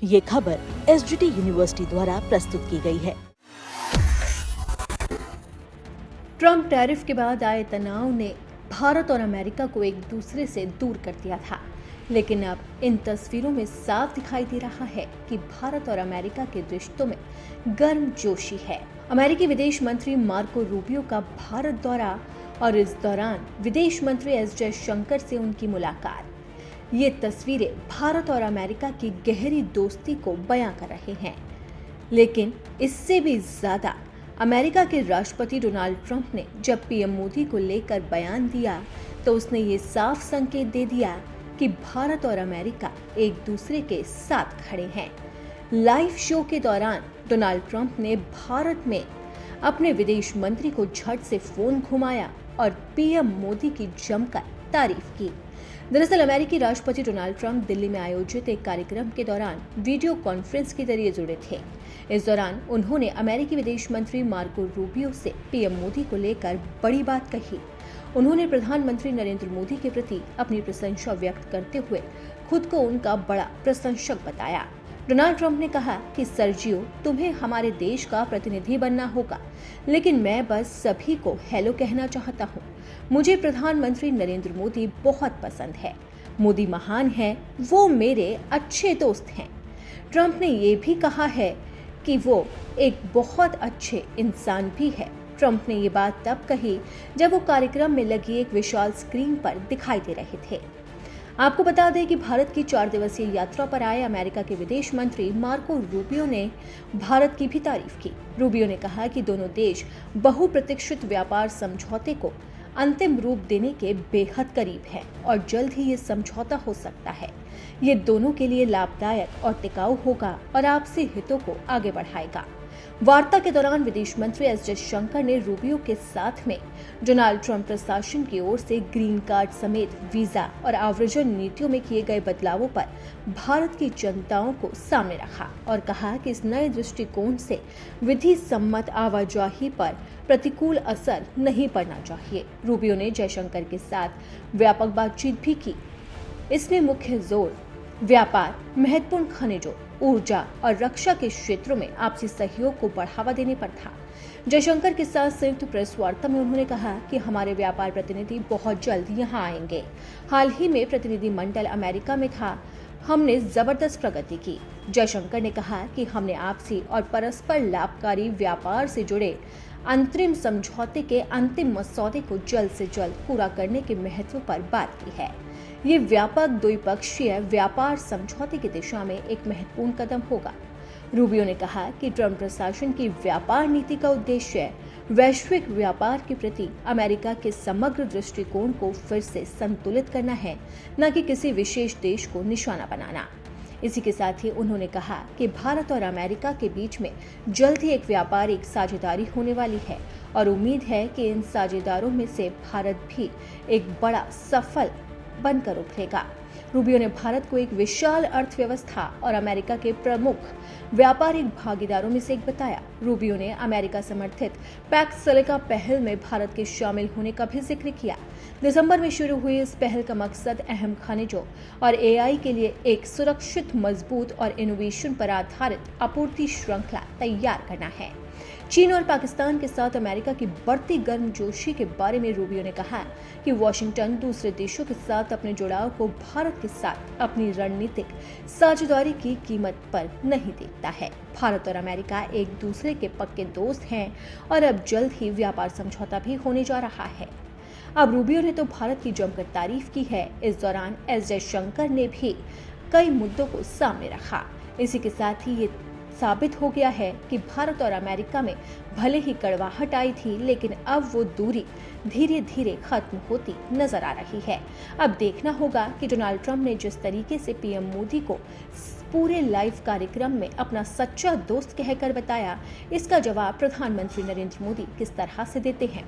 ये खबर SGT university द्वारा प्रस्तुत की गई है। ट्रम्प टैरिफ के बाद आए तनाव ने भारत और अमेरिका को एक दूसरे से दूर कर दिया था, लेकिन अब इन तस्वीरों में साफ दिखाई दे रहा है कि भारत और अमेरिका के रिश्तों में गर्मजोशी है। अमेरिकी विदेश मंत्री मार्को रूबियो का भारत दौरा और इस दौरान विदेश मंत्री एस जयशंकर से उनकी मुलाकात, ये तस्वीरें भारत और अमेरिका की गहरी दोस्ती को बयां कर रहे हैं। लेकिन इससे भी ज्यादा अमेरिका के राष्ट्रपति डोनाल्ड ट्रंप ने जब पीएम मोदी को लेकर बयान दिया तो उसने ये साफ संकेत दे दिया कि भारत और अमेरिका एक दूसरे के साथ खड़े हैं। लाइव शो के दौरान डोनाल्ड ट्रंप ने भारत में अपने विदेश मंत्री को झट से फोन घुमाया और पीएम मोदी की जमकर तारीफ की। दरअसल अमेरिकी राष्ट्रपति डोनाल्ड ट्रंप दिल्ली में आयोजित एक कार्यक्रम के दौरान वीडियो कॉन्फ्रेंस के जरिए जुड़े थे। इस दौरान उन्होंने अमेरिकी विदेश मंत्री मार्को रूबियो से पीएम मोदी को लेकर बड़ी बात कही। उन्होंने प्रधानमंत्री नरेंद्र मोदी के प्रति अपनी प्रशंसा व्यक्त करते हुए खुद को उनका बड़ा प्रशंसक बताया। डोनाल्ड ट्रंप ने कहा कि सर्जियो, तुम्हें हमारे देश का प्रतिनिधि बनना होगा, लेकिन मैं बस सभी को हेलो कहना चाहता हूँ। मुझे प्रधानमंत्री नरेंद्र मोदी बहुत पसंद है। मोदी महान हैं, वो मेरे अच्छे दोस्त हैं। ट्रंप ने ये भी कहा है कि वो एक बहुत अच्छे इंसान भी है। ट्रंप ने ये बात तब कही जब वो कार्यक्रम में लगी एक विशाल स्क्रीन पर दिखाई दे रहे थे। आपको बता दें कि भारत की 4 दिवसीय यात्रा पर आए अमेरिका के विदेश मंत्री मार्को रूबियो ने भारत की भी तारीफ की। रूबियो ने कहा कि दोनों देश बहुप्रतीक्षित व्यापार समझौते को अंतिम रूप देने के बेहद करीब हैं और जल्द ही ये समझौता हो सकता है। ये दोनों के लिए लाभदायक और टिकाऊ होगा और आपसी हितों को आगे बढ़ाएगा। वार्ता के दौरान विदेश मंत्री एस जयशंकर ने रूबियो के साथ में डोनाल्ड ट्रंप प्रशासन की ओर से ग्रीन कार्ड समेत वीजा और आव्रजन नीतियों में किए गए बदलावों पर भारत की चिंताओं को सामने रखा और कहा कि इस नए दृष्टिकोण से विधि सम्मत आवाजाही पर प्रतिकूल असर नहीं पड़ना चाहिए। रूबियो ने जयशंकर के साथ व्यापक बातचीत भी की। इसमें मुख्य जोर व्यापार, महत्वपूर्ण खनिजों, ऊर्जा और रक्षा के क्षेत्रों में आपसी सहयोग को बढ़ावा देने पर था। जयशंकर के साथ संयुक्त प्रेस वार्ता में उन्होंने कहा कि हमारे व्यापार प्रतिनिधि बहुत जल्द यहां आएंगे। हाल ही में प्रतिनिधिमंडल अमेरिका में था, हमने जबरदस्त प्रगति की। जयशंकर ने कहा कि हमने आपसी और परस्पर लाभकारी व्यापार से जुड़े अंतरिम समझौते के अंतिम मसौदे को जल्द से जल्द पूरा करने के महत्व पर बात की है। ये व्यापक द्विपक्षीय व्यापार समझौते की दिशा में एक महत्वपूर्ण कदम होगा। रूबियो ने कहा कि ट्रंप प्रशासन की व्यापार नीति का उद्देश्य वैश्विक व्यापार के प्रति अमेरिका के समग्र दृष्टिकोण को फिर से संतुलित करना है, न कि किसी विशेष देश को निशाना बनाना। इसी के साथ ही उन्होंने कहा कि भारत और अमेरिका के बीच में जल्द ही एक व्यापारिक साझेदारी होने वाली है और उम्मीद है कि इन साझेदारों में से भारत भी एक बड़ा सफल बनकर उभरेगा। रूबियो ने भारत को एक विशाल अर्थव्यवस्था और अमेरिका के प्रमुख व्यापारिक भागीदारों में से एक बताया। रूबियो ने अमेरिका समर्थित पैक्स सिलिका पहल में भारत के शामिल होने का भी जिक्र किया। दिसंबर में शुरू हुई इस पहल का मकसद अहम खनिजों और एआई के लिए एक सुरक्षित, मजबूत और इनोवेशन पर आधारित आपूर्ति श्रृंखला तैयार करना है। चीन और पाकिस्तान के साथ अमेरिका की बढ़ती गर्मजोशी के बारे में रूबियो ने कहा कि वॉशिंगटन दूसरे देशों के साथ अपने जुड़ाव को भारत के साथ अपनी रणनीतिक साझेदारी की कीमत पर नहीं देखता है। भारत और अमेरिका एक दूसरे के पक्के दोस्त हैं और अब जल्द ही व्यापार समझौता भी होने जा रहा है। अब रूबियो ने तो भारत की जमकर तारीफ की है। इस दौरान एस जयशंकर ने भी कई मुद्दों को सामने रखा। इसी के साथ ही ये साबित हो गया है कि भारत और अमेरिका में भले ही कड़वाहट आई थी, लेकिन अब वो दूरी धीरे धीरे खत्म होती नजर आ रही है। अब देखना होगा कि डोनाल्ड ट्रंप ने जिस तरीके से पीएम मोदी को पूरे लाइव कार्यक्रम में अपना सच्चा दोस्त कहकर बताया, इसका जवाब प्रधानमंत्री नरेंद्र मोदी किस तरह से देते हैं।